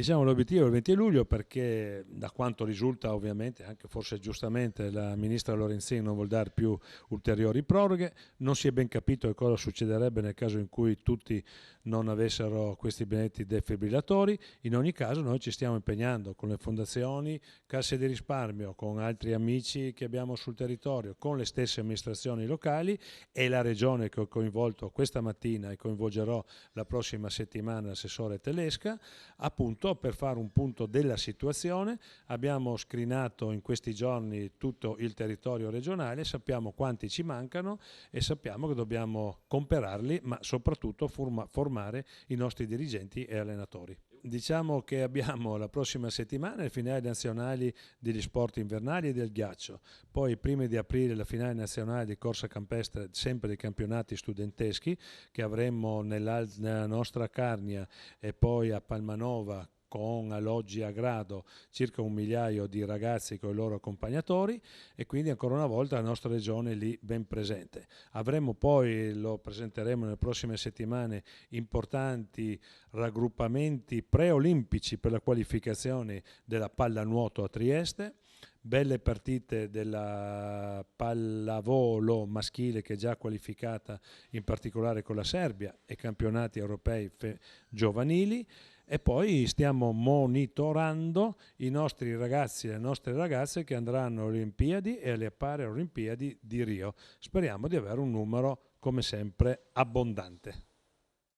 Diciamo l'obiettivo è il 20 luglio perché da quanto risulta ovviamente, anche forse giustamente, la ministra Lorenzin non vuol dare più ulteriori proroghe, non si è ben capito che cosa succederebbe nel caso in cui tutti non avessero questi benedetti defibrillatori. In ogni caso noi ci stiamo impegnando con le fondazioni, casse di risparmio, con altri amici che abbiamo sul territorio, con le stesse amministrazioni locali e la regione che ho coinvolto questa mattina e coinvolgerò la prossima settimana l'assessore Telesca, appunto per fare un punto della situazione. Abbiamo screenato in questi giorni tutto il territorio regionale, sappiamo quanti ci mancano e sappiamo che dobbiamo comperarli, ma soprattutto formare i nostri dirigenti e allenatori. Diciamo che abbiamo la prossima settimana le finali nazionali degli sport invernali e del ghiaccio, poi i primi di aprile la finale nazionale di corsa campestre, sempre dei campionati studenteschi che avremo nella nostra Carnia e poi a Palmanova con alloggi a grado circa 1 migliaio di ragazzi con i loro accompagnatori, e quindi ancora una volta la nostra regione lì ben presente. Avremo poi, lo presenteremo nelle prossime settimane, importanti raggruppamenti preolimpici per la qualificazione della pallanuoto a Trieste, belle partite della pallavolo maschile che è già qualificata in particolare con la Serbia, e campionati europei giovanili. E poi stiamo monitorando i nostri ragazzi e le nostre ragazze che andranno alle Olimpiadi e alle Paralimpiadi di Rio. Speriamo di avere un numero come sempre abbondante.